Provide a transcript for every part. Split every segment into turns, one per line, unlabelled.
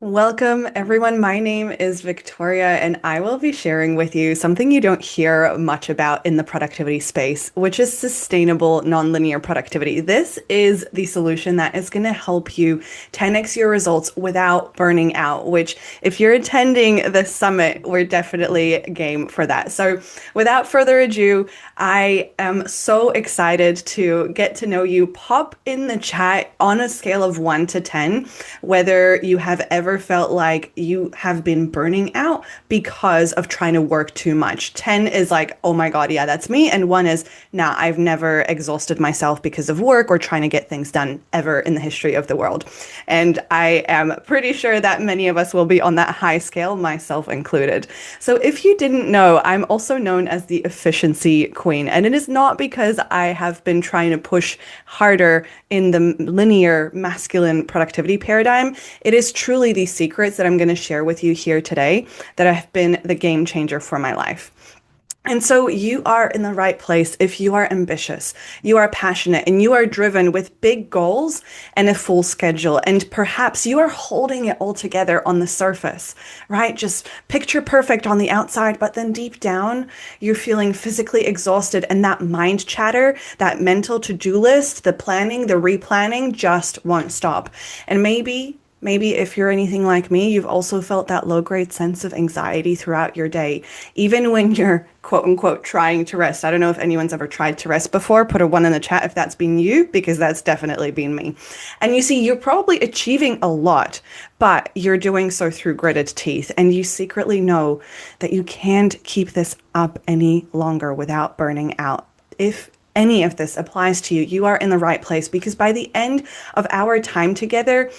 Welcome, everyone. My name is Victoria, and I will be sharing with you something you don't hear much about in the productivity space, which is sustainable nonlinear productivity. This is the solution that is going to help you 10x your results without burning out, which, if you're attending the summit, we're definitely game for that. So, without further ado, I am so excited to get to know you. Pop in the chat on a scale of 1 to 10 whether you have ever felt like you have been burning out because of trying to work too much. 10 is like, oh my God, yeah, that's me. And 1 is, nah, I've never exhausted myself because of work or trying to get things done ever in the history of the world. And I am pretty sure that many of us will be on that high scale, myself included. So if you didn't know, I'm also known as the efficiency queen. And it is not because I have been trying to push harder in the linear masculine productivity paradigm. It is truly these secrets that I'm going to share with you here today that have been the game changer for my life. And so you are in the right place if you are ambitious, you are passionate, and you are driven with big goals and a full schedule. And perhaps you are holding it all together on the surface, right? Just picture perfect on the outside, but then deep down, you're feeling physically exhausted. And that mind chatter, that mental to-do list, the planning, the replanning just won't stop. And maybe if you're anything like me, you've also felt that low grade sense of anxiety throughout your day, even when you're quote unquote trying to rest. I don't know if anyone's ever tried to rest before. Put a 1 in the chat if that's been you, because that's definitely been me. And you see, you're probably achieving a lot, but you're doing so through gritted teeth. And you secretly know that you can't keep this up any longer without burning out. If any of this applies to you, you are in the right place because by the end of our time together,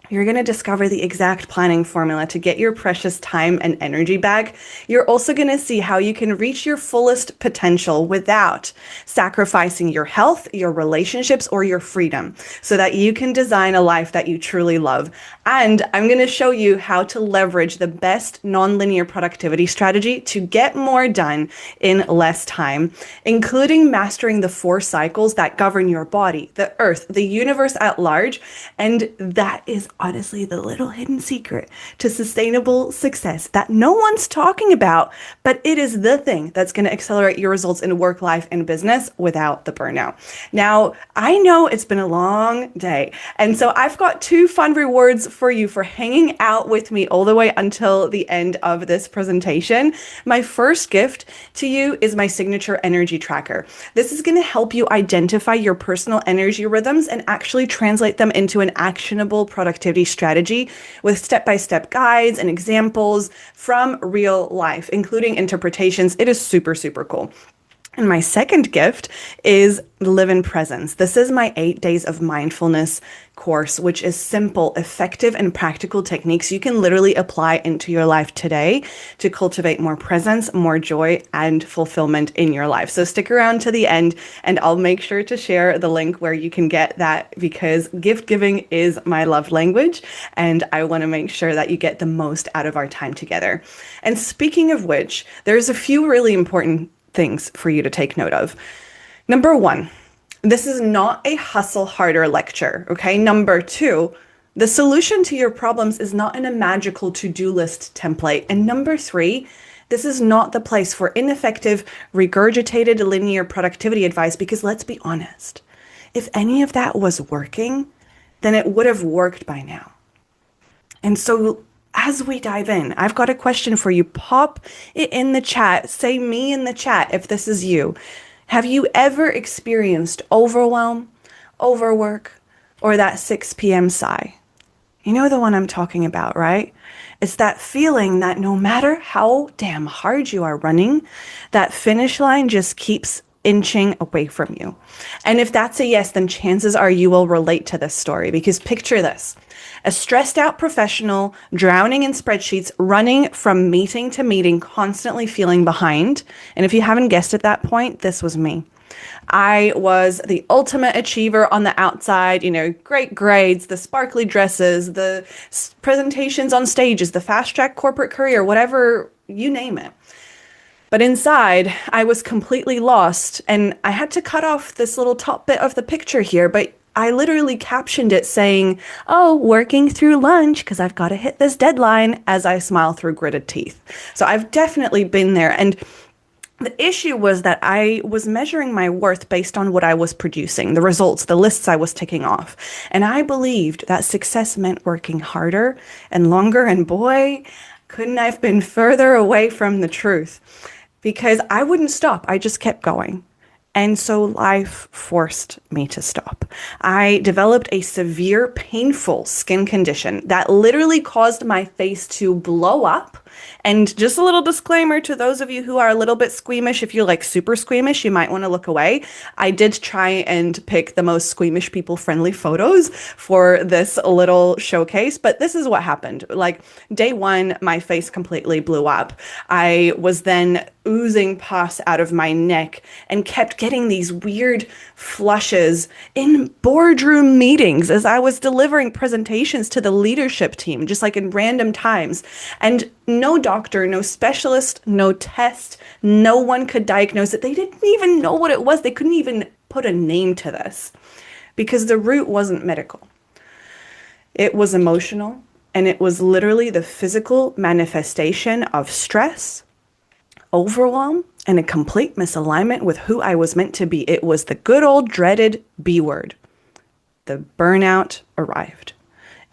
you're going to discover the exact planning formula to get your precious time and energy back. You're also going to see how you can reach your fullest potential without sacrificing your health, your relationships, or your freedom so that you can design a life that you truly love. And I'm going to show you how to leverage the best nonlinear productivity strategy to get more done in less time, including mastering the 4 cycles that govern your body, the earth, the universe at large. And that is honestly the little hidden secret to sustainable success that no one's talking about, but it is the thing that's going to accelerate your results in work, life, and business without the burnout. Now, I know it's been a long day, and so I've got 2 fun rewards for you for hanging out with me all the way until the end of this presentation. My first gift to you is my signature energy tracker. This is going to help you identify your personal energy rhythms and actually translate them into an actionable productivity strategy with step-by-step guides and examples from real life, including interpretations. It is super, super cool. And my second gift is Live in Presence. This is my 8 days of mindfulness course, which is simple, effective, and practical techniques you can literally apply into your life today to cultivate more presence, more joy, and fulfillment in your life. So stick around to the end, and I'll make sure to share the link where you can get that because gift giving is my love language, and I want to make sure that you get the most out of our time together. And speaking of which, there's a few really important things for you to take note of. Number 1, this is not a hustle harder lecture, okay? Number 2, the solution to your problems is not in a magical to-do list template. And number 3, this is not the place for ineffective, regurgitated linear productivity advice because let's be honest, if any of that was working, then it would have worked by now. And so as we dive in, I've got a question for you. Pop it in the chat. Say me in the chat if this is you. Have you ever experienced overwhelm, overwork, or that 6 p.m. sigh? You know the one I'm talking about, right? It's that feeling that no matter how damn hard you are running, that finish line just keeps inching away from you. And if that's a yes, then chances are you will relate to this story because picture this. A stressed out professional drowning in spreadsheets, running from meeting to meeting, constantly feeling behind. And if you haven't guessed at that point, this was me. I was the ultimate achiever on the outside, great grades, the sparkly dresses, the presentations on stages, the fast track corporate career, whatever, you name it. But inside, I was completely lost, and I had to cut off this little top bit of the picture here, but I literally captioned it saying, "Oh, working through lunch because I've got to hit this deadline," as I smile through gritted teeth. So I've definitely been there. And the issue was that I was measuring my worth based on what I was producing, the results, the lists I was ticking off. And I believed that success meant working harder and longer. And boy, couldn't I have been further away from the truth, because I wouldn't stop. I just kept going. And so life forced me to stop. I developed a severe, painful skin condition that literally caused my face to blow up. And just a little disclaimer to those of you who are a little bit squeamish, if you're like super squeamish, you might want to look away. I did try and pick the most squeamish people friendly photos for this little showcase, but this is what happened. Like day one, my face completely blew up. I was then oozing pus out of my neck and kept getting these weird flushes in boardroom meetings as I was delivering presentations to the leadership team, just like in random times. And no doctor, no specialist, no test, no one could diagnose it. They didn't even know what it was. They couldn't even put a name to this because the root wasn't medical. It was emotional, and it was literally the physical manifestation of stress, overwhelm, and a complete misalignment with who I was meant to be. It was the good old dreaded B word. The burnout arrived.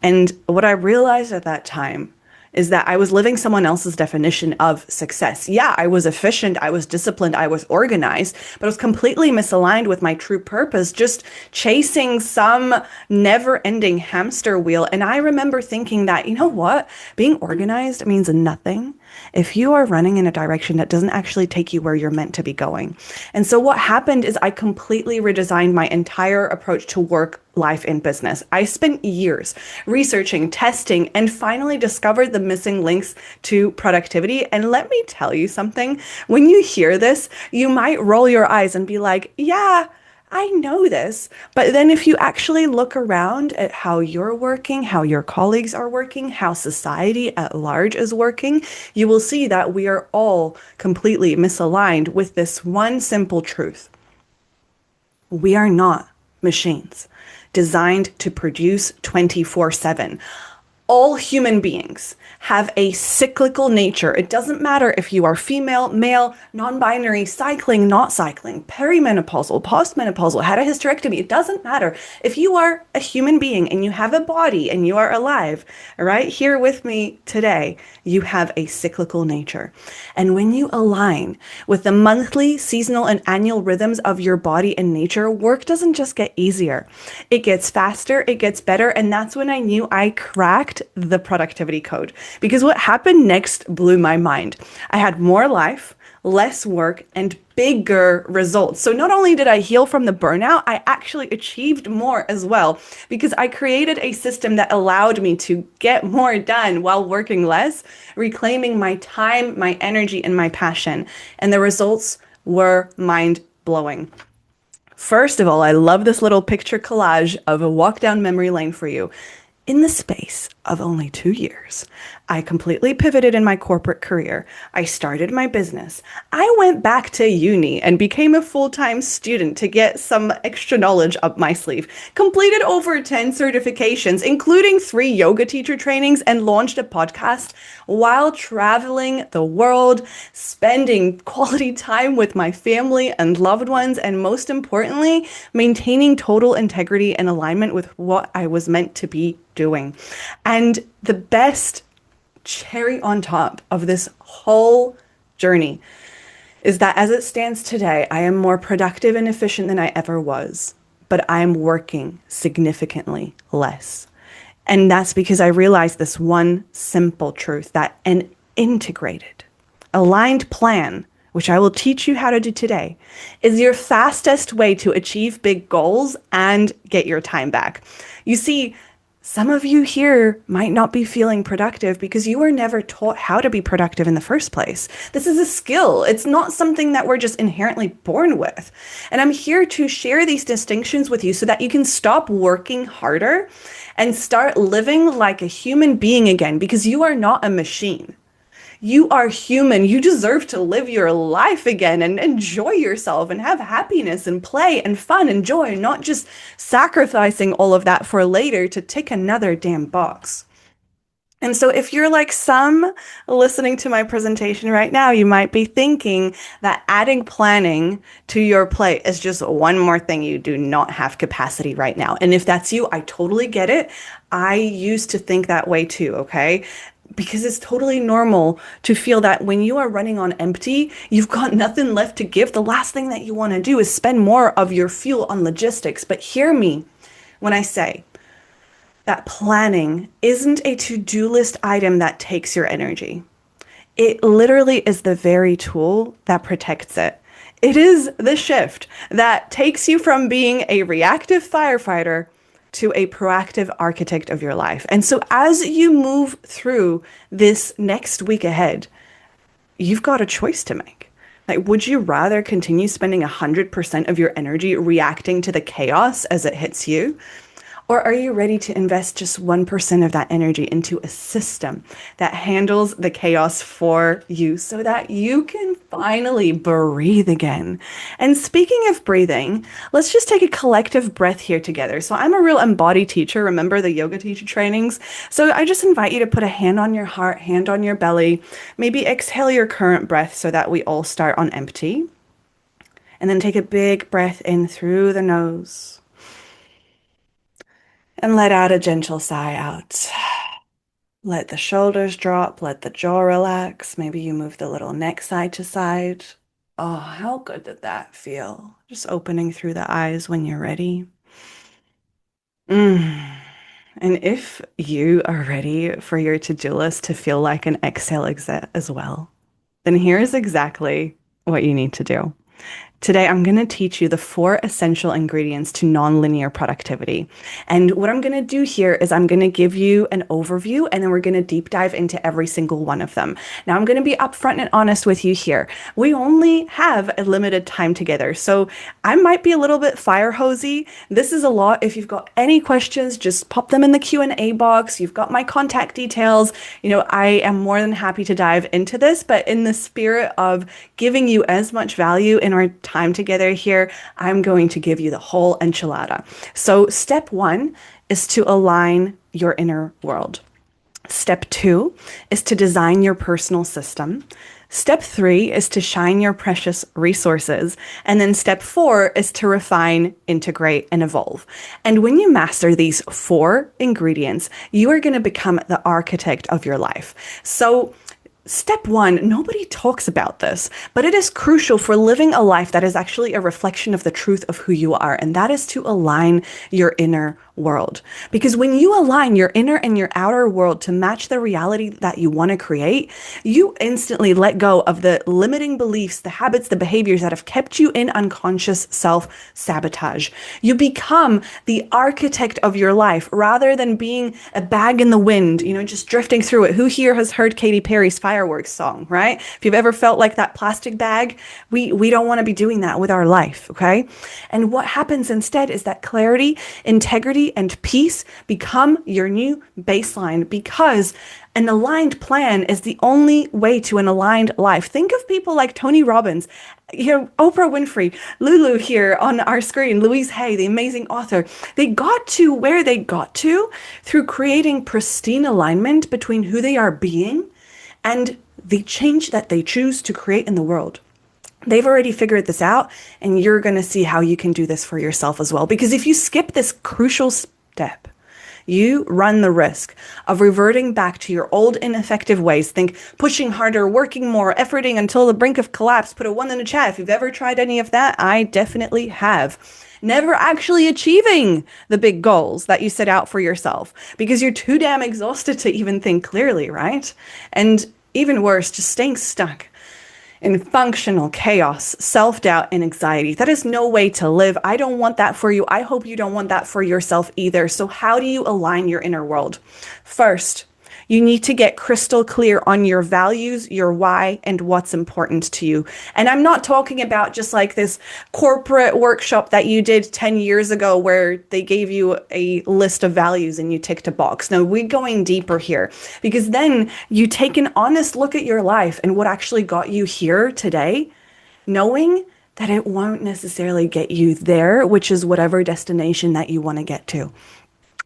And what I realized at that time is that I was living someone else's definition of success. Yeah, I was efficient, I was disciplined, I was organized, but I was completely misaligned with my true purpose, just chasing some never-ending hamster wheel. And I remember thinking that, you know what? Being organized means nothing if you are running in a direction that doesn't actually take you where you're meant to be going. And so what happened is I completely redesigned my entire approach to work, life, and business. I spent years researching, testing, and finally discovered the missing links to productivity. And let me tell you something, when you hear this, you might roll your eyes and be like, yeah, I know this. But then if you actually look around at how you're working, how your colleagues are working, how society at large is working, you will see that we are all completely misaligned with this one simple truth. We are not machines designed to produce 24/7. All human beings have a cyclical nature. It doesn't matter if you are female, male, non-binary, cycling, not cycling, perimenopausal, postmenopausal, had a hysterectomy. It doesn't matter. If you are a human being and you have a body and you are alive, right here with me today, you have a cyclical nature. And when you align with the monthly, seasonal, and annual rhythms of your body and nature, work doesn't just get easier. It gets faster, it gets better, and that's when I knew I cracked the productivity code. Because what happened next blew my mind. I had more life, less work, and bigger results. So not only did I heal from the burnout, I actually achieved more as well, because I created a system that allowed me to get more done while working less, reclaiming my time, my energy, and my passion. And the results were mind-blowing. First of all, I love this little picture collage of a walk down memory lane for you. In the space of only 2 years, I completely pivoted in my corporate career. I started my business. I went back to uni and became a full-time student to get some extra knowledge up my sleeve. Completed over 10 certifications, including 3 yoga teacher trainings, and launched a podcast while traveling the world, spending quality time with my family and loved ones, and most importantly, maintaining total integrity and alignment with what I was meant to be doing. And the best cherry on top of this whole journey is that as it stands today, I am more productive and efficient than I ever was, but I'm working significantly less. And that's because I realized this one simple truth, that an integrated, aligned plan, which I will teach you how to do today, is your fastest way to achieve big goals and get your time back. You see, some of you here might not be feeling productive because you were never taught how to be productive in the first place. This is a skill. It's not something that we're just inherently born with. And I'm here to share these distinctions with you so that you can stop working harder and start living like a human being again, because you are not a machine. You are human. You deserve to live your life again and enjoy yourself and have happiness and play and fun and joy, not just sacrificing all of that for later to tick another damn box. And so, if you're like some listening to my presentation right now, you might be thinking that adding planning to your plate is just one more thing you do not have capacity right now. And if that's you, I totally get it. I used to think that way too, okay? Because it's totally normal to feel that when you are running on empty, you've got nothing left to give. The last thing that you want to do is spend more of your fuel on logistics. But hear me when I say, that planning isn't a to-do list item that takes your energy. It literally is the very tool that protects it. It is the shift that takes you from being a reactive firefighter to a proactive architect of your life. And so as you move through this next week ahead, you've got a choice to make. Like, would you rather continue spending 100% of your energy reacting to the chaos as it hits you? Or are you ready to invest just 1% of that energy into a system that handles the chaos for you so that you can finally breathe again? And speaking of breathing, let's just take a collective breath here together. So I'm a real embody teacher. Remember the yoga teacher trainings? So I just invite you to put a hand on your heart, hand on your belly, maybe exhale your current breath so that we all start on empty. And then take a big breath in through the nose. And let out a gentle sigh out. Let the shoulders drop, let the jaw relax. Maybe you move the little neck side to side. Oh, how good did that feel? Just opening through the eyes when you're ready. Mm. And if you are ready for your to-do list to feel like an exhale exit as well, then here's exactly what you need to do. Today, I'm going to teach you the 4 essential ingredients to nonlinear productivity. And what I'm going to do here is I'm going to give you an overview and then we're going to deep dive into every single one of them. Now, I'm going to be upfront and honest with you here. We only have a limited time together. So I might be a little bit fire hosey. This is a lot. If you've got any questions, just pop them in the Q&A box. You've got my contact details. I am more than happy to dive into this, but in the spirit of giving you as much value in our time together here, I'm going to give you the whole enchilada. So step 1 is to align your inner world. Step 2 is to design your personal system. Step 3 is to shine your precious resources. And then step 4 is to refine, integrate, and evolve. And when you master these 4 ingredients, you are going to become the architect of your life. So step 1, nobody talks about this, but it is crucial for living a life that is actually a reflection of the truth of who you are, and that is to align your inner world. Because when you align your inner and your outer world to match the reality that you want to create, you instantly let go of the limiting beliefs, the habits, the behaviors that have kept you in unconscious self-sabotage. You become the architect of your life rather than being a bag in the wind, just drifting through it. Who here has heard Katy Perry's Fireworks song, right? If you've ever felt like that plastic bag, we don't want to be doing that with our life, okay? And what happens instead is that clarity, integrity, and peace become your new baseline because an aligned plan is the only way to an aligned life. Think of people like Tony Robbins, Oprah Winfrey, Lulu here on our screen, Louise Hay, the amazing author. They got to where they got to through creating pristine alignment between who they are being and the change that they choose to create in the world. They've already figured this out, and you're going to see how you can do this for yourself as well. Because if you skip this crucial step, you run the risk of reverting back to your old ineffective ways. Think pushing harder, working more, efforting until the brink of collapse. Put a 1 in the chat if you've ever tried any of that. I definitely have. Never actually achieving the big goals that you set out for yourself because you're too damn exhausted to even think clearly, right? And even worse, just staying stuck in functional chaos, self-doubt, and anxiety. That is no way to live. I don't want that for you. I hope you don't want that for yourself either. So how do you align your inner world? First, You need to get crystal clear on your values, your why, and what's important to you. And I'm not talking about just like this corporate workshop that you did 10 years ago where they gave you a list of values and you ticked a box. No, we're going deeper here because then you take an honest look at your life and what actually got you here today, knowing that it won't necessarily get you there, which is whatever destination that you want to get to.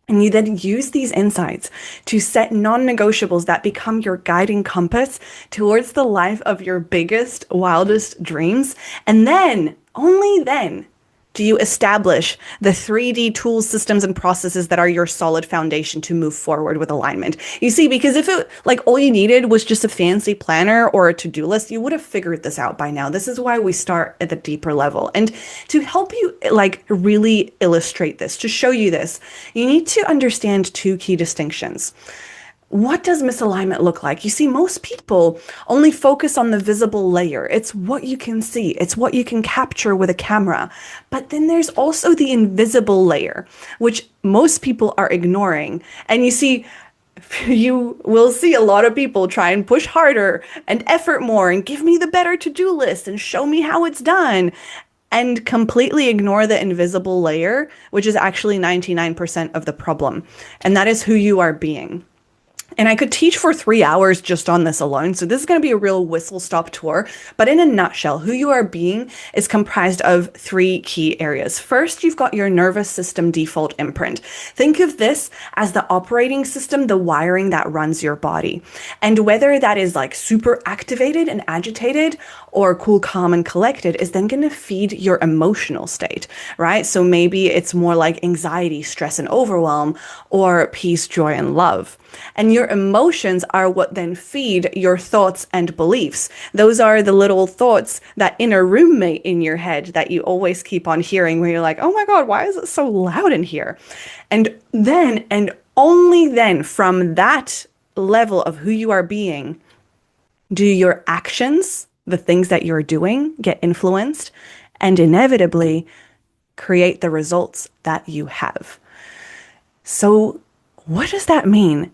And you then use these insights to set non-negotiables that become your guiding compass towards the life of your biggest, wildest dreams. And then, only then, do you establish the 3D tools, systems, and processes that are your solid foundation to move forward with alignment? You see, because if it like all you needed was just a fancy planner or a to-do list, you would have figured this out by now. This is why we start at the deeper level. And to help you like really illustrate this, to show you this, you need to understand two key distinctions. What does misalignment look like? You see, most people only focus on the visible layer. It's what you can see. It's what you can capture with a camera. But then there's also the invisible layer, which most people are ignoring. And you see, you will see a lot of people try and push harder and effort more and give me the better to-do list and show me how it's done and completely ignore the invisible layer, which is actually 99% of the problem. And that is who you are being. And I could teach for 3 hours just on this alone. So this is going to be a real whistle-stop tour. But in a nutshell, who you are being is comprised of three key areas. First, you've got your nervous system default imprint. Think of this as the operating system, the wiring that runs your body. And whether that is like super activated and agitated or cool, calm, and collected is then going to feed your emotional state, right? So maybe it's more like anxiety, stress, and overwhelm, or peace, joy, and love. And your emotions are what then feed your thoughts and beliefs. Those are the little thoughts, that inner roommate in your head that you always keep on hearing where you're like, oh my God, why is it so loud in here? And then, and only then, from that level of who you are being, do your actions, the things that you're doing, get influenced and inevitably create the results that you have. So what does that mean?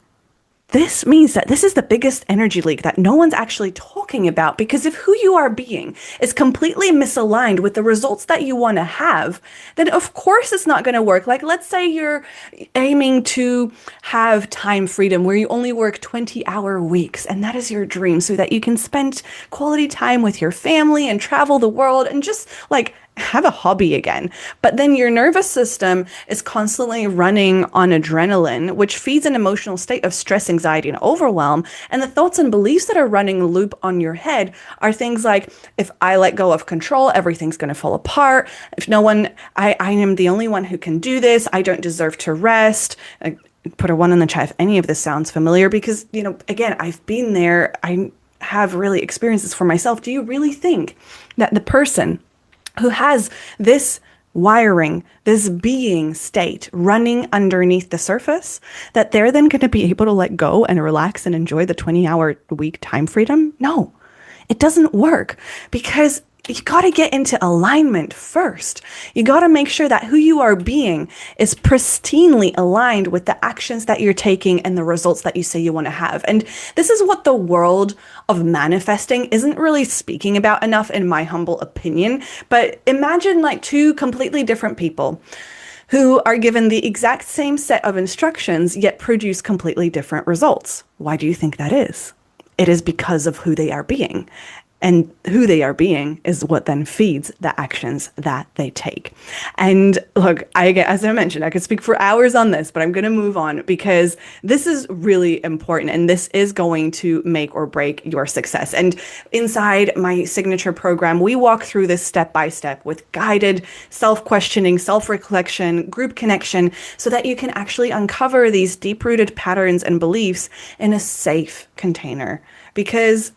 This means that this is the biggest energy leak that no one's actually talking about, because if who you are being is completely misaligned with the results that you want to have, then of course it's not going to work. Like, let's say you're aiming to have time freedom where you only work 20-hour weeks, and that is your dream so that you can spend quality time with your family and travel the world and just like have a hobby again. But then your nervous system is constantly running on adrenaline, which feeds an emotional state of stress, anxiety, and overwhelm. And the thoughts and beliefs that are running a loop on your head are things like, if I let go of control, everything's going to fall apart. If no one, I am the only one who can do this. I don't deserve to rest. Put a 1 in the chat if any of this sounds familiar, because, you know, again, I've been there. I have really experienced this for myself. Do you really think that the person who has this wiring, this being state running underneath the surface, that they're then going to be able to let go and relax and enjoy the 20-hour week time freedom? No, it doesn't work, because you got to get into alignment first. You got to make sure that who you are being is pristinely aligned with the actions that you're taking and the results that you say you want to have. And this is what the world of manifesting isn't really speaking about enough, in my humble opinion. But imagine like two completely different people who are given the exact same set of instructions, yet produce completely different results. Why do you think that is? It is because of who they are being. And who they are being is what then feeds the actions that they take. And look, as I mentioned, I could speak for hours on this, but I'm going to move on because this is really important and this is going to make or break your success. And inside my signature program, we walk through this step by step with guided self-questioning, self-reflection, group connection, so that you can actually uncover these deep-rooted patterns and beliefs in a safe container. Because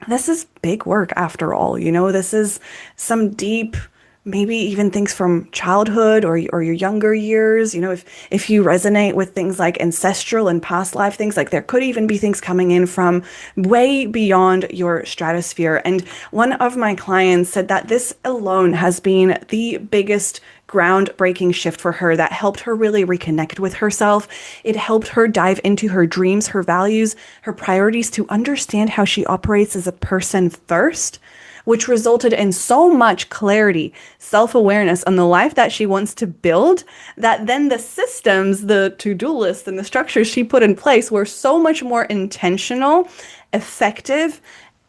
this is big work after all, you know, this is some deep, maybe even things from childhood or your younger years. You know, if you resonate with things like ancestral and past life things, like there could even be things coming in from way beyond your stratosphere. And one of my clients said that this alone has been the biggest groundbreaking shift for her that helped her really reconnect with herself. It helped her dive into her dreams, her values, her priorities, to understand how she operates as a person first, which resulted in so much clarity, self-awareness on the life that she wants to build, that then the systems, the to-do list, and the structures she put in place were so much more intentional, effective,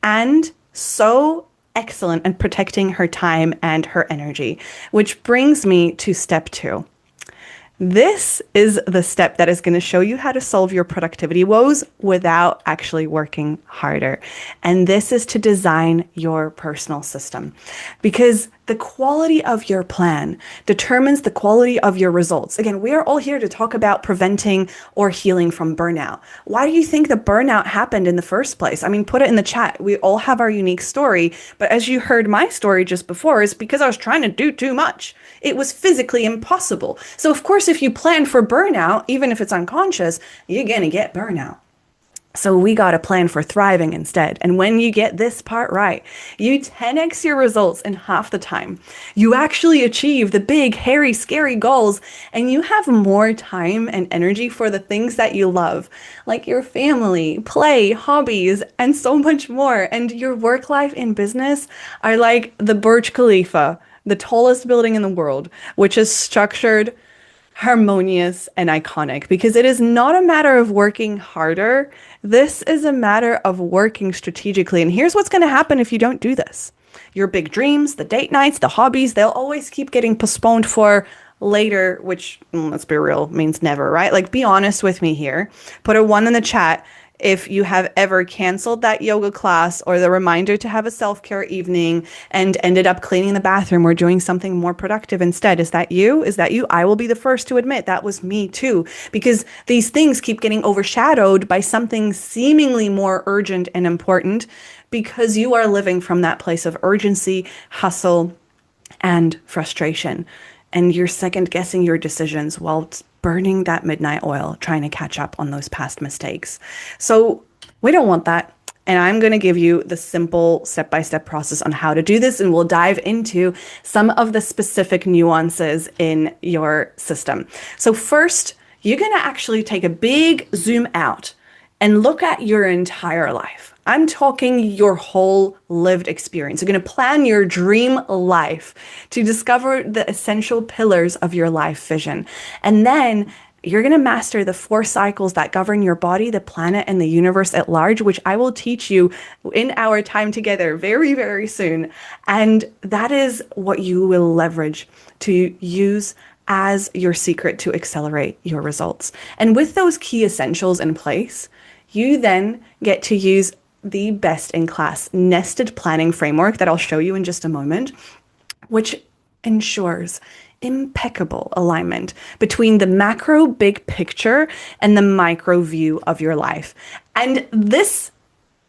and so excellent in protecting her time and her energy. Which brings me to step 2. This is the step that is going to show you how to solve your productivity woes without actually working harder. And this is to design your personal system, because the quality of your plan determines the quality of your results. Again, we are all here to talk about preventing or healing from burnout. Why do you think the burnout happened in the first place? I mean, put it in the chat. We all have our unique story, but as you heard my story just before, is because I was trying to do too much. It was physically impossible. So of course, if you plan for burnout, even if it's unconscious, you're going to get burnout. So we got to plan for thriving instead. And when you get this part right, you 10x your results in half the time. You actually achieve the big, hairy, scary goals, and you have more time and energy for the things that you love, like your family, play, hobbies, and so much more. And your work life and business are like the Burj Khalifa, the tallest building in the world, which is structured, harmonious, and iconic, because it is not a matter of working harder. This is a matter of working strategically. And here's what's going to happen if you don't do this. Your big dreams, the date nights, the hobbies, they'll always keep getting postponed for later, which, let's be real, means never, right? Like, be honest with me here. Put a 1 in the chat if you have ever canceled that yoga class or the reminder to have a self-care evening and ended up cleaning the bathroom or doing something more productive instead. Is that you? Is that you? I will be the first to admit that was me too, because these things keep getting overshadowed by something seemingly more urgent and important, because you are living from that place of urgency, hustle, and frustration. And you're second guessing your decisions while burning that midnight oil, trying to catch up on those past mistakes. So we don't want that. And I'm going to give you the simple step-by-step process on how to do this. And we'll dive into some of the specific nuances in your system. So first, you're going to actually take a big zoom out and look at your entire life. I'm talking your whole lived experience. You're going to plan your dream life to discover the essential pillars of your life vision. And then you're going to master the 4 cycles that govern your body, the planet, and the universe at large, which I will teach you in our time together very, very soon. And that is what you will leverage to use as your secret to accelerate your results. And with those key essentials in place, you then get to use the best-in-class nested planning framework that I'll show you in just a moment, which ensures impeccable alignment between the macro big picture and the micro view of your life. And this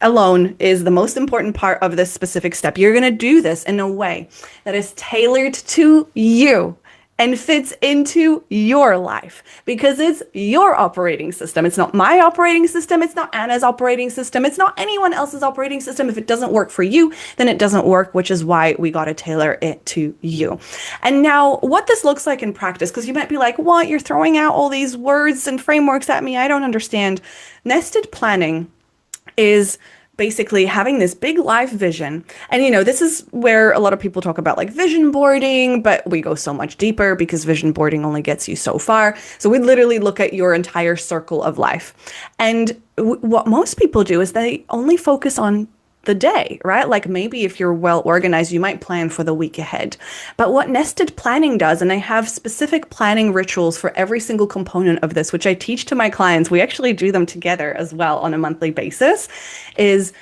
alone is the most important part of this specific step. You're going to do this in a way that is tailored to you and fits into your life, because it's your operating system. It's not my operating system. It's not Anna's operating system. It's not anyone else's operating system. If it doesn't work for you, then it doesn't work, which is why we got to tailor it to you. And now what this looks like in practice, because you might be like, what? You're throwing out all these words and frameworks at me. I don't understand. Nested planning is basically having this big life vision. And, this is where a lot of people talk about like vision boarding, but we go so much deeper because vision boarding only gets you so far. So we literally look at your entire circle of life. And what most people do is they only focus on the day, right? Like maybe if you're well organized, you might plan for the week ahead. But what nested planning does, and I have specific planning rituals for every single component of this, which I teach to my clients, we actually do them together as well on a monthly basis, is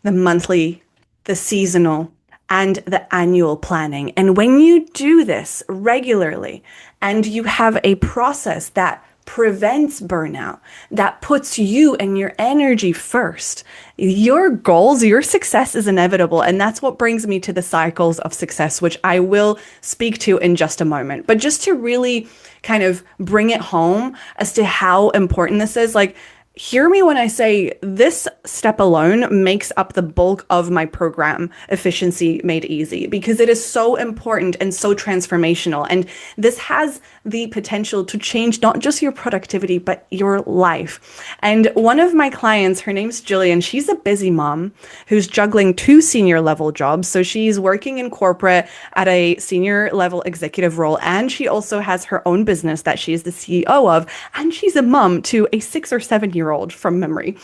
the monthly, the seasonal, and the annual planning. And when you do this regularly and you have a process that prevents burnout, that puts you and your energy first, your goals, your success is inevitable. And that's what brings me to the cycles of success, which I will speak to in just a moment. But just to really kind of bring it home as to how important this is, like, hear me when I say this step alone makes up the bulk of my program, Efficiency Made Easy, because it is so important and so transformational. And this has the potential to change not just your productivity, but your life. And one of my clients, her name's Jillian, she's a busy mom who's juggling two senior level jobs. So she's working in corporate at a senior level executive role, and she also has her own business that she is the CEO of. And she's a mom to a 6 or 7 year old from memory.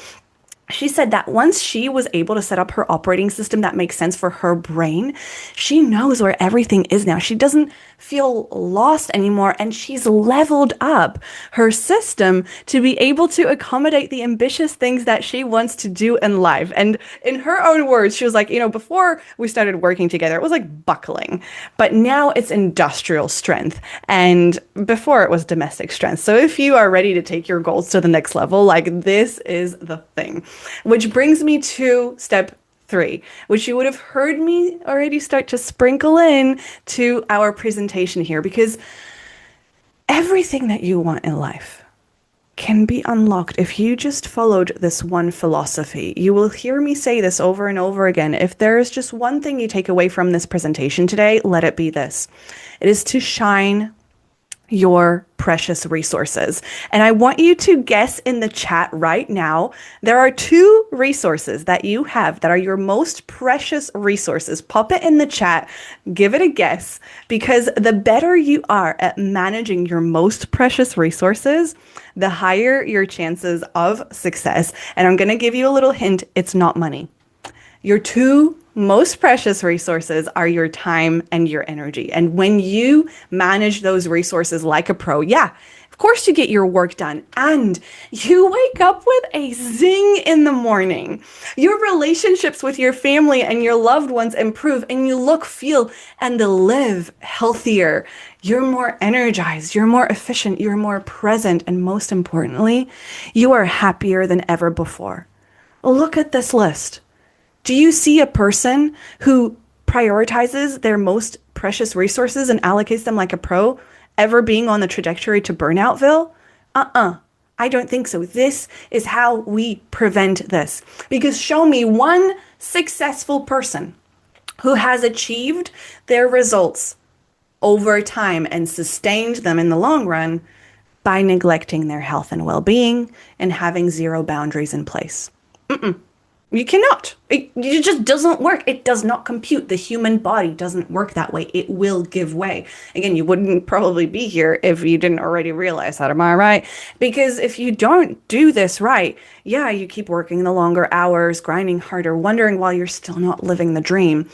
She said that once she was able to set up her operating system that makes sense for her brain, she knows where everything is now. She doesn't feel lost anymore, and she's leveled up her system to be able to accommodate the ambitious things that she wants to do in life. And in her own words, she was like, before we started working together, it was like buckling, but now it's industrial strength. And before it was domestic strength. So if you are ready to take your goals to the next level, like this is the thing. Which brings me to step 3, which you would have heard me already start to sprinkle in to our presentation here, because everything that you want in life can be unlocked if you just followed this one philosophy. You will hear me say this over and over again. If there is just one thing you take away from this presentation today, let it be this. It is to shine your precious resources. And I want you to guess in the chat right now, there are 2 resources that you have that are your most precious resources. Pop it in the chat, give it a guess, because the better you are at managing your most precious resources, the higher your chances of success. And I'm going to give you a little hint, it's not money. Your 2 most precious resources are your time and your energy. And when you manage those resources like a pro, yeah, of course you get your work done and you wake up with a zing in the morning. Your relationships with your family and your loved ones improve, and you look, feel, and live healthier. You're more energized, you're more efficient, you're more present, and most importantly, you are happier than ever before. Look at this list. Do you see a person who prioritizes their most precious resources and allocates them like a pro ever being on the trajectory to Burnoutville? I don't think so. This is how we prevent this. Because show me one successful person who has achieved their results over time and sustained them in the long run by neglecting their health and well-being and having zero boundaries in place. You cannot. It just doesn't work. It does not compute. The human body doesn't work that way. It will give way. Again, you wouldn't probably be here if you didn't already realize that. Am I right? Because if you don't do this right, yeah, you keep working the longer hours, grinding harder, wondering why you're still not living the dream.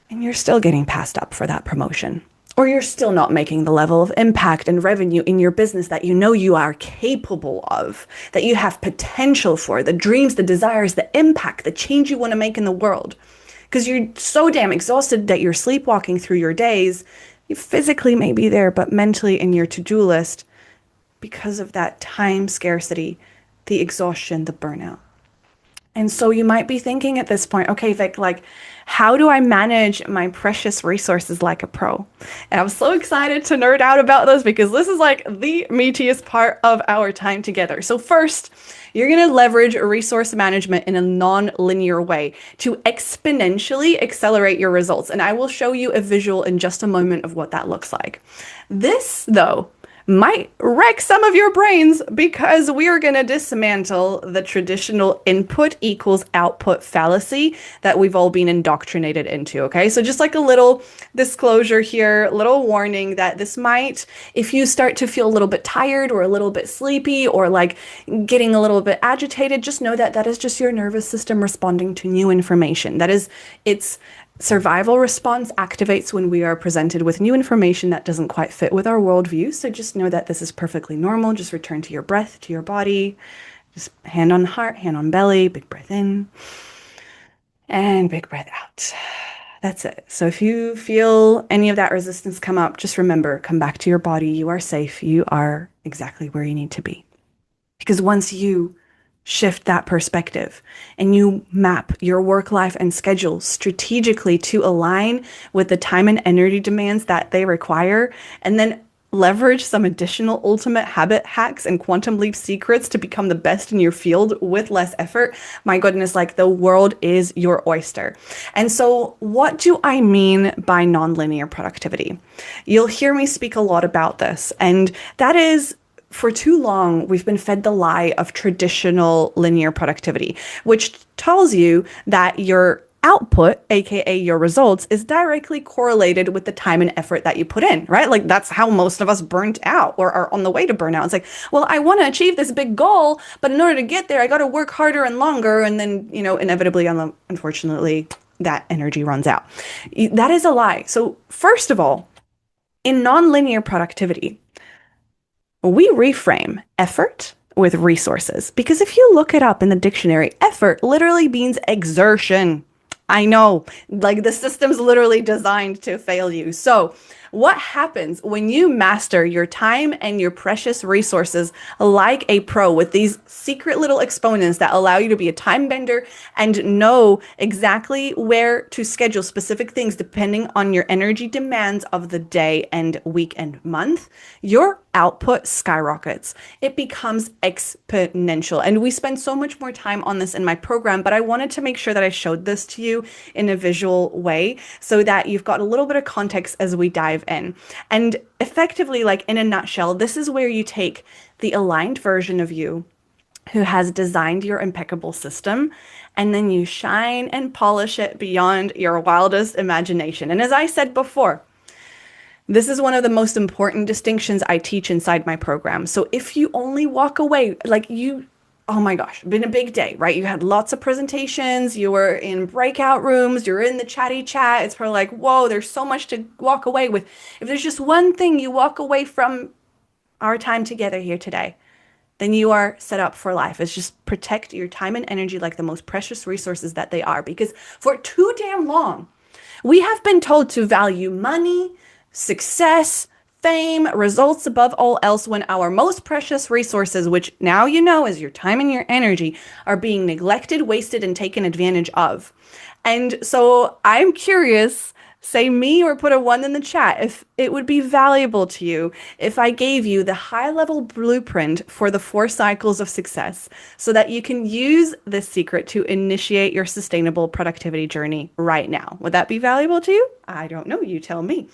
And you're still getting passed up for that promotion. Or you're still not making the level of impact and revenue in your business that you know you are capable of, that you have potential for, the dreams, the desires, the impact, the change you want to make in the world. Because you're so damn exhausted that you're sleepwalking through your days. You physically may be there, but mentally in your to-do list because of that time scarcity, the exhaustion, the burnout. And so you might be thinking at this point, okay, Vic, like, how do I manage my precious resources like a pro? And I'm so excited to nerd out about this because this is like the meatiest part of our time together. So first, you're going to leverage resource management in a non-linear way to exponentially accelerate your results. And I will show you a visual in just a moment of what that looks like. This, though, might wreck some of your brains because we are going to dismantle the traditional input equals output fallacy that we've all been indoctrinated into. Okay, so just like a little disclosure here, little warning that this might, if you start to feel a little bit tired or a little bit sleepy or like getting a little bit agitated, just know that that is just your nervous system responding to new information. That is, it's survival response activates when we are presented with new information that doesn't quite fit with our worldview. So just know that this is perfectly normal. Just return to your breath, to your body. Just hand on heart, hand on belly, big breath in and big breath out. That's it. So if you feel any of that resistance come up, just remember, come back to your body. You are safe. You are exactly where you need to be. Because once you shift that perspective and you map your work life and schedule strategically to align with the time and energy demands that they require, and then leverage some additional ultimate habit hacks and quantum leap secrets to become the best in your field with less effort, my goodness, like the world is your oyster. And so, what do I mean by nonlinear productivity? You'll hear me speak a lot about this, and that is for too long, we've been fed the lie of traditional linear productivity, which tells you that your output, aka your results, is directly correlated with the time and effort that you put in, right? Like that's how most of us burnt out or are on the way to burnout. It's like, well, I want to achieve this big goal, but in order to get there, I got to work harder and longer. And then, inevitably, unfortunately, that energy runs out. That is a lie. So, first of all, in nonlinear productivity, we reframe effort with resources. Because if you look it up in the dictionary, effort literally means exertion. I know, like the system's literally designed to fail you. So, what happens when you master your time and your precious resources like a pro with these secret little exponents that allow you to be a time bender and know exactly where to schedule specific things depending on your energy demands of the day and week and month? Your output skyrockets. It becomes exponential. And we spend so much more time on this in my program, but I wanted to make sure that I showed this to you in a visual way so that you've got a little bit of context as we dive in. And effectively, like in a nutshell, this is where you take the aligned version of you who has designed your impeccable system, and then you shine and polish it beyond your wildest imagination. And as I said before, this is one of the most important distinctions I teach inside my program. So if you only walk away, oh my gosh, been a big day, right? You had lots of presentations, you were in breakout rooms, you're in the chatty chat. It's probably like, whoa, there's so much to walk away with. If there's just one thing you walk away from our time together here today, then you are set up for life. It's just protect your time and energy like the most precious resources that they are. Because for too damn long, we have been told to value money, success, fame, results above all else when our most precious resources, which now you know is your time and your energy, are being neglected, wasted, and taken advantage of. And so I'm curious, say me or put a one in the chat if it would be valuable to you if I gave you the high level blueprint for the 4 cycles of success so that you can use this secret to initiate your sustainable productivity journey right now. Would that be valuable to you? I don't know. You tell me.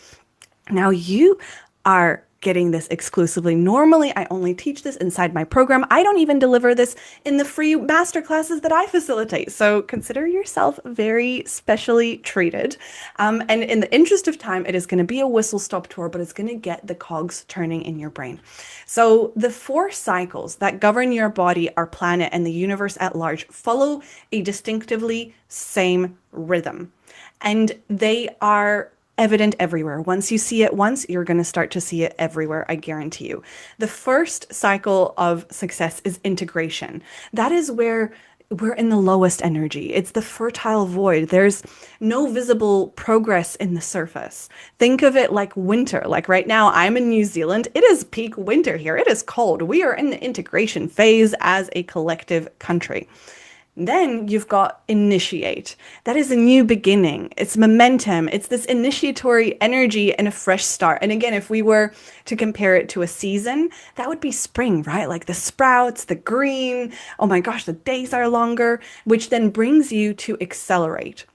Now you are getting this exclusively. Normally, I only teach this inside my program. I don't even deliver this in the free masterclasses that I facilitate. So consider yourself very specially treated. And in the interest of time, it is going to be a whistle-stop tour, but it's going to get the cogs turning in your brain. So the 4 cycles that govern your body, our planet, and the universe at large follow a distinctively same rhythm. And they are evident everywhere. Once you see it once, you're going to start to see it everywhere, I guarantee you. The first cycle of success is integration. That is where we're in the lowest energy. It's the fertile void. There's no visible progress in the surface. Think of it like winter. Like right now, I'm in New Zealand. It is peak winter here. It is cold. We are in the integration phase as a collective country. Then you've got initiate. That is a new beginning. It's momentum. It's this initiatory energy and a fresh start. And again, if we were to compare it to a season, that would be spring, right? Like the sprouts, the green. Oh my gosh, the days are longer, which then brings you to accelerate.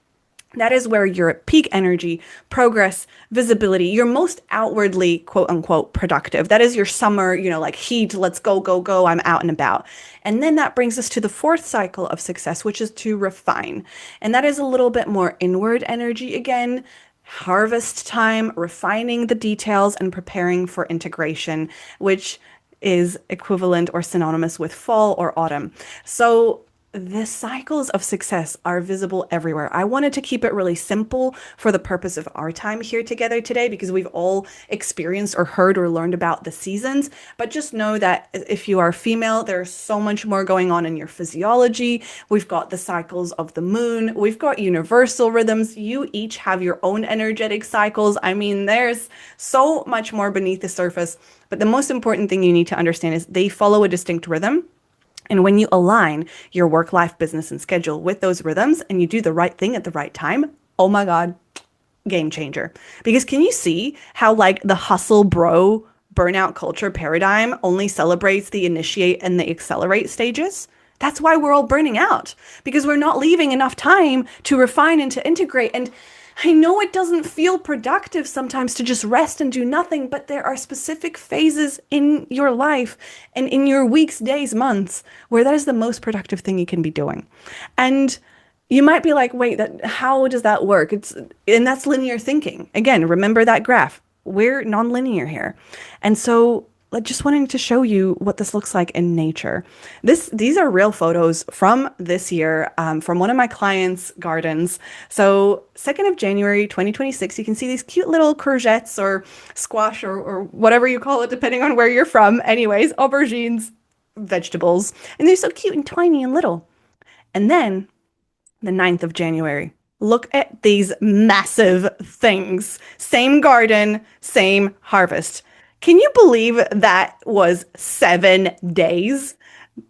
That is where you're at peak energy, progress, visibility. You're most outwardly, quote unquote, productive. That is your summer, like heat, let's go, go, go, I'm out and about. And then that brings us to the 4th cycle of success, which is to refine. And that is a little bit more inward energy again, harvest time, refining the details and preparing for integration, which is equivalent or synonymous with fall or autumn. So the cycles of success are visible everywhere. I wanted to keep it really simple for the purpose of our time here together today because we've all experienced or heard or learned about the seasons. But just know that if you are female, there's so much more going on in your physiology. We've got the cycles of the moon. We've got universal rhythms. You each have your own energetic cycles. I mean, there's so much more beneath the surface. But the most important thing you need to understand is they follow a distinct rhythm. And when you align your work, life, business, and schedule with those rhythms and you do the right thing at the right time, oh my God, game changer. Because can you see how like the hustle bro burnout culture paradigm only celebrates the initiate and the accelerate stages. That's why we're all burning out because we're not leaving enough time to refine and to integrate. And I know it doesn't feel productive sometimes to just rest and do nothing, but there are specific phases in your life and in your weeks, days, months where that is the most productive thing you can be doing. And you might be like, wait, that how does that work? And that's linear thinking. Again, remember that graph. We're nonlinear here. And so like just wanting to show you what this looks like in nature. These are real photos from this year, from one of my clients' gardens. So 2nd of January, 2026, you can see these cute little courgettes or squash or whatever you call it, depending on where you're from. Anyways, aubergines, vegetables, and they're so cute and tiny and little. And then the 9th of January. Look at these massive things. Same garden, same harvest. Can you believe that was 7 days?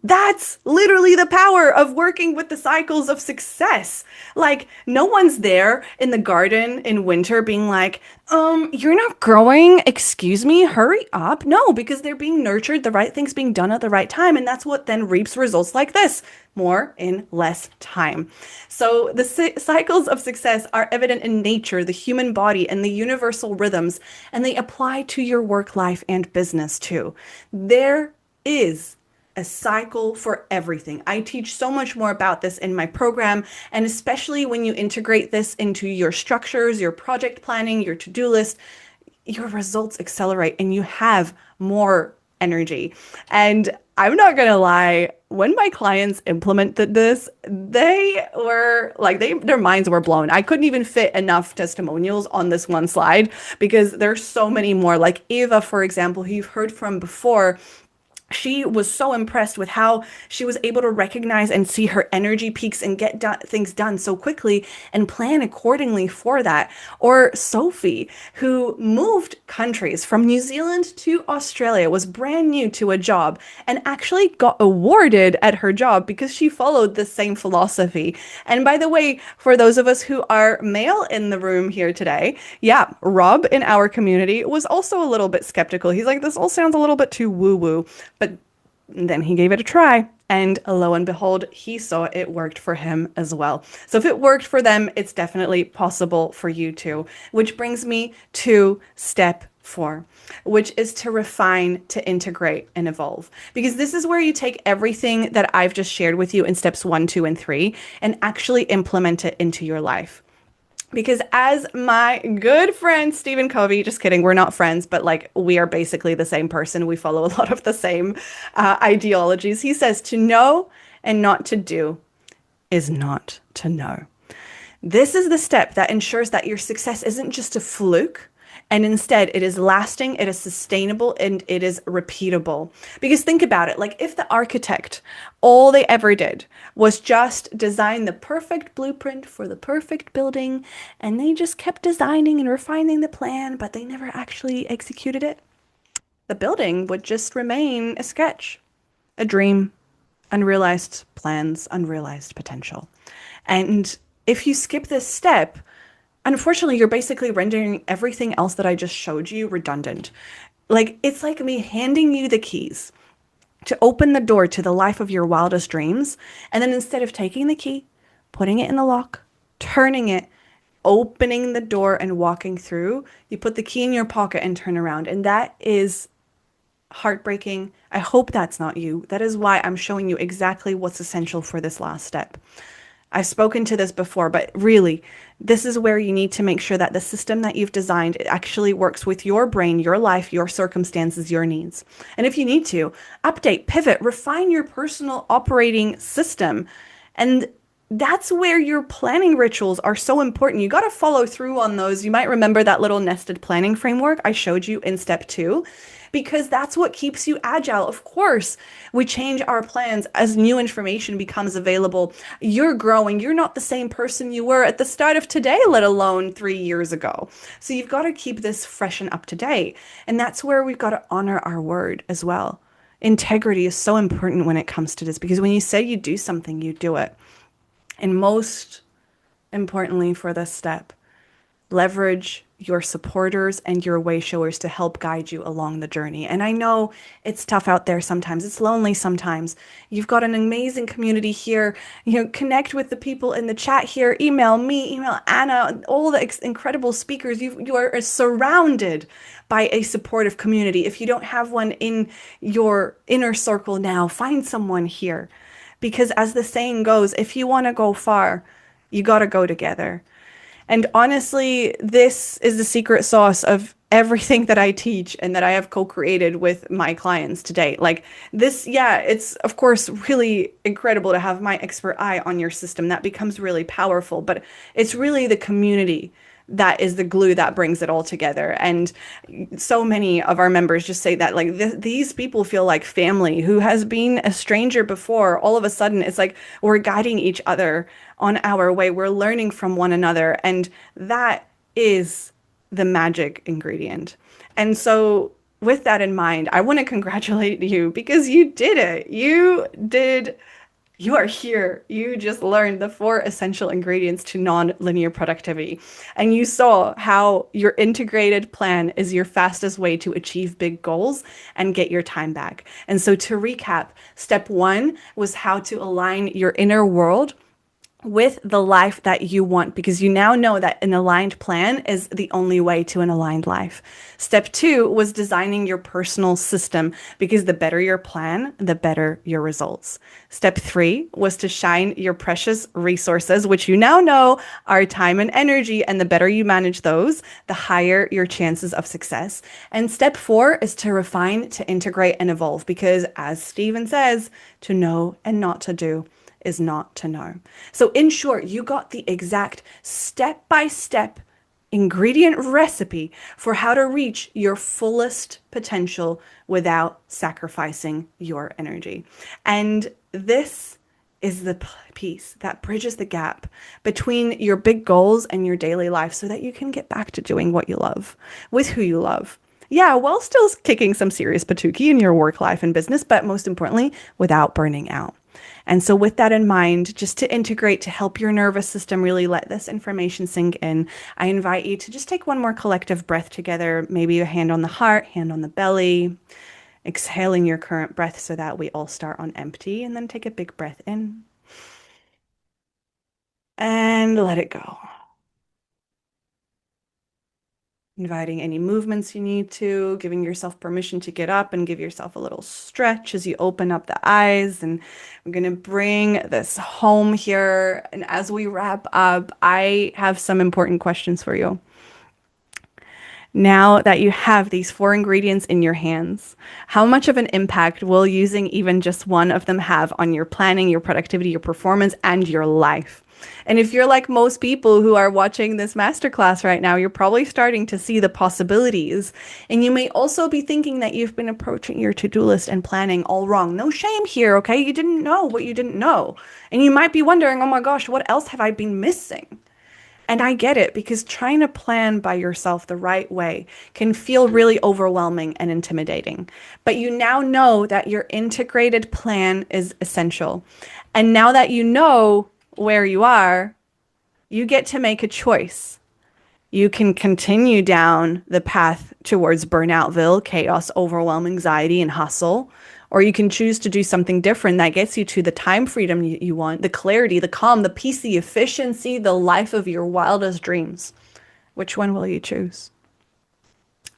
That's literally the power of working with the cycles of success. Like, no one's there in the garden in winter being like, you're not growing. Excuse me, hurry up. No, because they're being nurtured, the right thing's being done at the right time. And that's what then reaps results like this more in less time. So, the cycles of success are evident in nature, the human body, and the universal rhythms, and they apply to your work life and business too. There is a cycle for everything. I teach so much more about this in my program, and especially when you integrate this into your structures, your project planning, your to-do list, your results accelerate and you have more energy. And I'm not gonna lie, when my clients implemented this, they were like their minds were blown. I couldn't even fit enough testimonials on this one slide because there's so many more. Like Eva, for example, who you've heard from before, she was so impressed with how she was able to recognize and see her energy peaks and get things done so quickly and plan accordingly for that. Or Sophie, who moved countries from New Zealand to Australia, was brand new to a job and actually got awarded at her job because she followed the same philosophy. And by the way, for those of us who are male in the room here today, yeah, Rob in our community was also a little bit skeptical. He's like, this all sounds a little bit too woo-woo. But then he gave it a try, and lo and behold, he saw it worked for him as well. So if it worked for them, it's definitely possible for you too. Which brings me to step 4, which is to refine, to integrate, and evolve. Because this is where you take everything that I've just shared with you in steps 1, 2, and 3 and actually implement it into your life. Because as my good friend Stephen Covey, just kidding, we're not friends, but like we are basically the same person. We follow a lot of the same ideologies. He says to know and not to do is not to know. This is the step that ensures that your success isn't just a fluke, and instead it is lasting, it is sustainable, and it is repeatable. Because think about it, like if the architect, all they ever did was just design the perfect blueprint for the perfect building, and they just kept designing and refining the plan, but they never actually executed it, the building would just remain a sketch, a dream, unrealized plans, unrealized potential. And if you skip this step, unfortunately, you're basically rendering everything else that I just showed you redundant. Like, it's like me handing you the keys to open the door to the life of your wildest dreams. And then instead of taking the key, putting it in the lock, turning it, opening the door and walking through, you put the key in your pocket and turn around. And that is heartbreaking. I hope that's not you. That is why I'm showing you exactly what's essential for this last step. I've spoken to this before, but really, this is where you need to make sure that the system that you've designed actually works with your brain, your life, your circumstances, your needs. And if you need to, update, pivot, refine your personal operating system. And that's where your planning rituals are so important. You got to follow through on those. You might remember that little nested planning framework I showed you in step 2, because that's what keeps you agile. Of course, we change our plans as new information becomes available. You're growing. You're not the same person you were at the start of today, let alone 3 years ago. So you've got to keep this fresh and up to date. And that's where we've got to honor our word as well. Integrity is so important when it comes to this, because when you say you do something, you do it. And most importantly for this step, leverage your supporters and your way showers to help guide you along the journey. And I know it's tough out there sometimes. It's lonely sometimes. You've got an amazing community here. Connect with the people in the chat here. Email me, email Anna, all the incredible speakers. You are surrounded by a supportive community. If you don't have one in your inner circle now, find someone here. Because as the saying goes, if you want to go far, you got to go together. And honestly, this is the secret sauce of everything that I teach and that I have co-created with my clients to date. Like this, yeah, it's of course really incredible to have my expert eye on your system. That becomes really powerful, but it's really the community that is the glue that brings it all together. And so many of our members just say that like these people feel like family who has been a stranger before. All of a sudden, it's like we're guiding each other on our way. We're learning from one another. And that is the magic ingredient. And so, with that in mind, I want to congratulate you because you did it. You are here. You just learned the four essential ingredients to non-linear productivity. And you saw how your integrated plan is your fastest way to achieve big goals and get your time back. And so to recap, step one was how to align your inner world with the life that you want, because you now know that an aligned plan is the only way to an aligned life. Step two was designing your personal system, because the better your plan, the better your results. Step three was to shine your precious resources, which you now know are time and energy, and the better you manage those, the higher your chances of success. And step four is to refine, to integrate, and evolve, because as Stephen says, to know and not to do is not to know. So in short, you got the exact step-by-step ingredient recipe for how to reach your fullest potential without sacrificing your energy. And this is the piece that bridges the gap between your big goals and your daily life so that you can get back to doing what you love with who you love. Yeah, while still kicking some serious patookie in your work life and business, but most importantly, without burning out. And so, with that in mind, just to integrate, to help your nervous system really let this information sink in, I invite you to just take one more collective breath together, maybe a hand on the heart, hand on the belly, exhaling your current breath so that we all start on empty, and then take a big breath in and let it go. Inviting any movements you need to, giving yourself permission to get up and give yourself a little stretch as you open up the eyes. And I'm going to bring this home here. And as we wrap up, I have some important questions for you. Now that you have these four ingredients in your hands, how much of an impact will using even just one of them have on your planning, your productivity, your performance, and your life? And if you're like most people who are watching this masterclass right now, you're probably starting to see the possibilities. And you may also be thinking that you've been approaching your to-do list and planning all wrong. No shame here, okay? You didn't know what you didn't know. And you might be wondering, oh my gosh, what else have I been missing? And I get it, because trying to plan by yourself the right way can feel really overwhelming and intimidating. But you now know that your integrated plan is essential. And now that you know where you are, you get to make a choice. You can continue down the path towards Burnoutville, chaos, overwhelm, anxiety, and hustle. Or you can choose to do something different that gets you to the time freedom you want, the clarity, the calm, the peace, the efficiency, the life of your wildest dreams. Which one will you choose?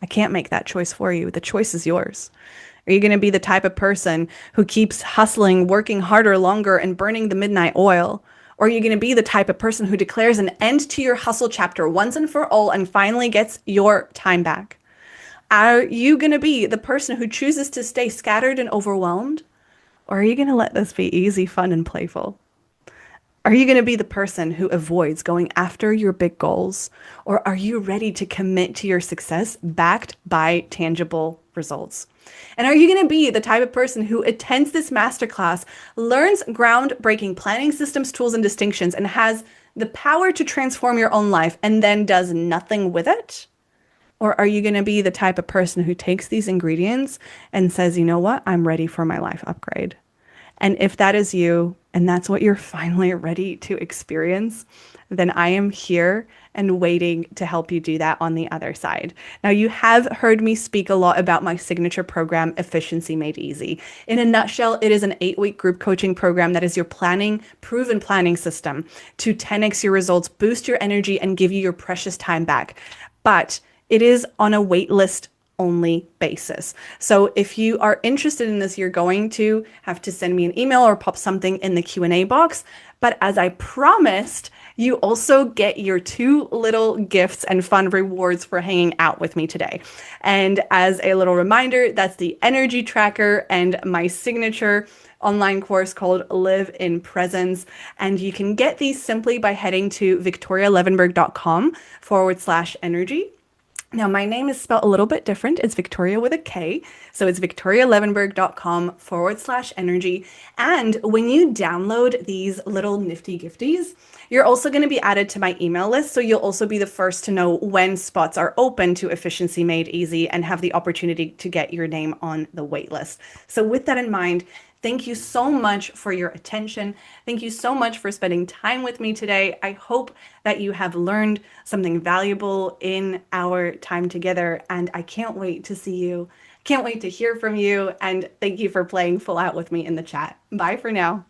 I can't make that choice for you. The choice is yours. Are you going to be the type of person who keeps hustling, working harder, longer, and burning the midnight oil? Or are you going to be the type of person who declares an end to your hustle chapter once and for all and finally gets your time back? Are you going to be the person who chooses to stay scattered and overwhelmed? Or are you going to let this be easy, fun, and playful? Are you going to be the person who avoids going after your big goals? Or are you ready to commit to your success backed by tangible results? And are you going to be the type of person who attends this masterclass, learns groundbreaking planning systems, tools, and distinctions, and has the power to transform your own life and then does nothing with it? Or are you going to be the type of person who takes these ingredients and says, you know what, I'm ready for my life upgrade? And if that is you, and that's what you're finally ready to experience, then I am here and waiting to help you do that on the other side. Now, you have heard me speak a lot about my signature program, Efficiency Made Easy. In a nutshell, it is an 8-week group coaching program that is your proven planning system to 10x your results, boost your energy, and give you your precious time back. But it is on a wait list only basis. So if you are interested in this, you're going to have to send me an email or pop something in the Q&A box. But as I promised, you also get your two little gifts and fun rewards for hanging out with me today. And as a little reminder, that's the energy tracker and my signature online course called Live in Presence. And you can get these simply by heading to victorialevenberg.com/energy. Now, my name is spelled a little bit different. It's Victoria with a K. So it's victorialevenberg.com/energy. And when you download these little nifty gifties, you're also going to be added to my email list. So you'll also be the first to know when spots are open to Efficiency Made Easy and have the opportunity to get your name on the wait list. So with that in mind, thank you so much for your attention. Thank you so much for spending time with me today. I hope that you have learned something valuable in our time together, and I can't wait to see you. Can't wait to hear from you, and thank you for playing full out with me in the chat. Bye for now.